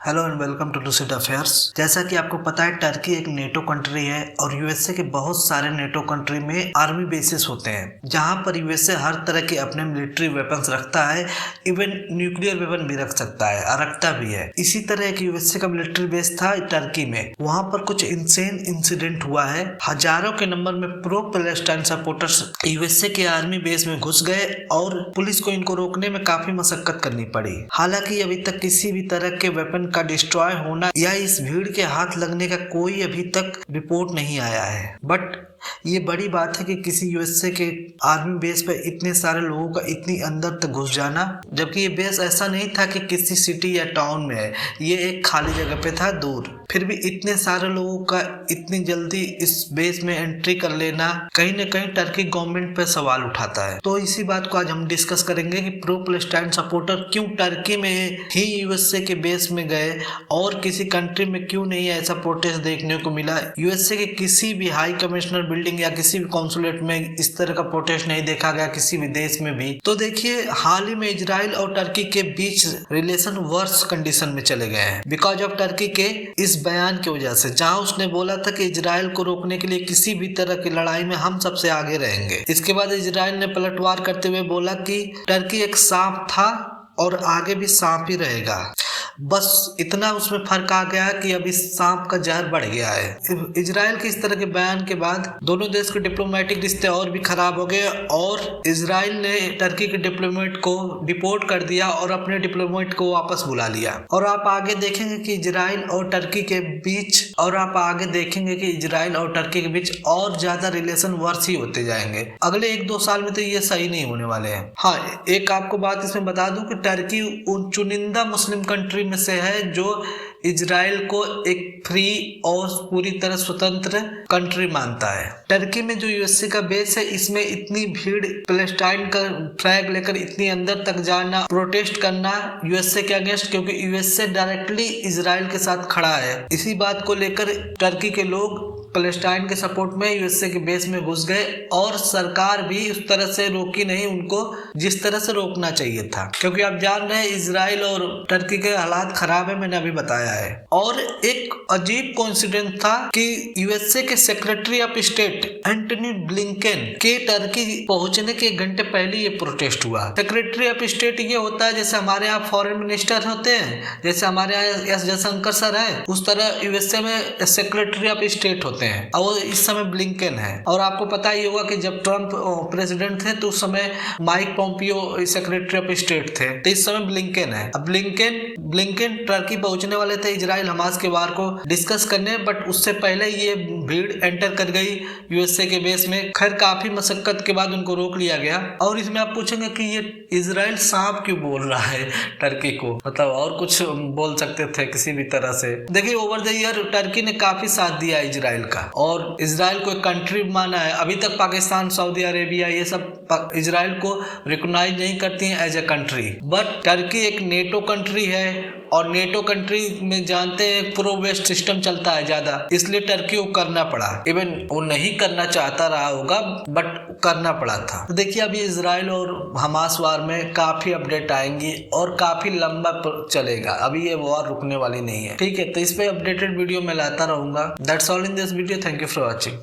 Hello and welcome to lucid affairs. जैसा कि आपको पता है, टर्की एक नेटो कंट्री है और यूएसए के बहुत सारे नेटो कंट्री में आर्मी बेसिस होते हैं, जहां पर यूएसए हर तरह के अपने मिलिट्री वेपन्स रखता है। इवन न्यूक्लियर वेपन भी रख सकता है और रखता भी है। इसी तरह एक यूएसए का मिलिट्री बेस था टर्की में। वहां पर कुछ इंसेन इंसिडेंट हुआ है। हजारों के नंबर में प्रो पैलेस्टाइन सपोर्टर्स यूएसए के आर्मी बेस में घुस गए और पुलिस को इनको रोकने में काफी मशक्कत करनी पड़ी। हालांकि अभी तक किसी भी तरह के वेपन का डिस्ट्रॉय होना या इस भीड़ के हाथ लगने का कोई अभी तक रिपोर्ट नहीं आया है। बट ये बड़ी बात है कि किसी यूएसए के आर्मी बेस पे इतने सारे लोगों का इतनी अंदर तक घुस जाना, जबकि ये बेस ऐसा नहीं था कि किसी सिटी या टाउन में है, ये एक खाली जगह पे था दूर। फिर भी इतने सारे लोगों का इतनी जल्दी इस बेस में एंट्री कर लेना कहीं न कहीं टर्की गवर्नमेंट पे सवाल उठाता है। तो इसी बात को आज हम डिस्कस करेंगे कि प्रो पैलेस्टाइन सपोर्टर क्यों टर्की में ही यूएसए के बेस में गए और किसी कंट्री में क्यों नहीं ऐसा प्रोटेस्ट देखने को मिला। यूएसए के किसी भी हाई कमिश्नर बिल्डिंग या किसी भी कॉन्सुलेट में इस तरह का प्रोटेस्ट नहीं देखा गया, किसी भी देश में भी। तो देखिए, हाल ही में इजराइल और टर्की के बीच रिलेशन वर्स्ट कंडीशन में चले गए हैं बिकॉज ऑफ टर्की के इस बयान की वजह से, जहां उसने बोला था कि इजराइल को रोकने के लिए किसी भी तरह की लड़ाई में हम सबसे आगे रहेंगे। इसके बाद इजराइल ने पलटवार करते हुए बोला कि टर्की एक सांप था और आगे भी सांप ही रहेगा। बस इतना उसमें फर्क आ गया है कि अब इस सांप का जहर बढ़ गया है। इजराइल के इस तरह के बयान के बाद दोनों देश के डिप्लोमेटिक रिश्ते और भी खराब हो गए और इजराइल ने टर्की के डिप्लोमेट को डिपोर्ट कर दिया और अपने डिप्लोमेट को वापस बुला लिया। और आप आगे देखेंगे कि इजराइल और टर्की के बीच और ज्यादा रिलेशन वर्स ही होते जाएंगे। अगले 1-2 साल में तो ये सही नहीं होने वाले हैं। हाँ, एक आपको बात इसमें बता दूं कि टर्की उन चुनिंदा मुस्लिम कंट्री में से है जो इजराइल को एक फ्री और पूरी तरह स्वतंत्र कंट्री मानता है। टर्की में जो यूएसए का बेस है, इसमें इतनी भीड़, पैलेस्टाइन का फ्लैग लेकर इतनी अंदर तक जाना, प्रोटेस्ट करना यूएसए के अगेंस्ट, क्योंकि यूएसए डायरेक्टली इजराइल के साथ खड़ा है। इसी बात को लेकर टर्की के लोग पैलेस्टाइन के सपोर्ट में यूएसए के बेस में घुस गए और सरकार भी उस तरह से रोकी नहीं उनको जिस तरह से रोकना चाहिए था, क्योंकि आप जान रहे हैं इजराइल और टर्की के हालात खराब है, मैंने अभी बताया है। और एक अजीब कोइंसिडेंस था कि यूएसए के secretary of state Antony Blinken के टर्की पहुंचने के 1 घंटे पहले ये प्रोटेस्ट हुआ। सेक्रेटरी ऑफ स्टेट ये होता है जैसे हमारे यहाँ फॉरेन मिनिस्टर होते हैं, जैसे हमारे यहाँ एस जयशंकर सर है, उस तरह यूएसए में सेक्रेटरी ऑफ स्टेट होते हैं और वो इस समय ब्लिंकन है। और आपको पता ही होगा कि जब ट्रम्प प्रेसिडेंट थे तो उस समय Mike Pompeo secretary of state थे, तो इस समय ब्लिंकन है। अब ब्लिंकन टर्की पहुंचने वाले थे इजराइल हमास के वार को डिस्कस करने, बट उससे पहले ये भीड़ एंटर कर गई यूएसए के बेस में। खैर, काफी मशक्कत के बाद उनको रोक लिया गया। और इसमें आप पूछेंगे कि ये इजराइल सांप क्यों बोल रहा है टर्की को, मतलब और कुछ बोल सकते थे किसी भी तरह से। देखिए, ओवर द ईयर टर्की ने काफी साथ दिया इजराइल का और इजराइल को एक कंट्री माना है। अभी तक पाकिस्तान, सऊदी अरेबिया ये सब इजराइल को रिकॉग्नाइज नहीं करती हैं as a country, but Turkey एक नेटो कंट्री है और नेटो कंट्री में जानते हैं प्रो वेस्ट सिस्टम चलता है ज्यादा, इसलिए टर्की को करना पड़ा। इवन वो नहीं करना चाहता रहा होगा बट करना पड़ा था। तो देखिए, अभी इजराइल और हमास वार में काफी अपडेट आएंगी और काफी लंबा चलेगा। अभी ये वॉर रुकने वाली नहीं है, ठीक है। तो इस पे अपडेटेड वीडियो मैं लाता रहूंगा। That's all in this video. Thank you for watching.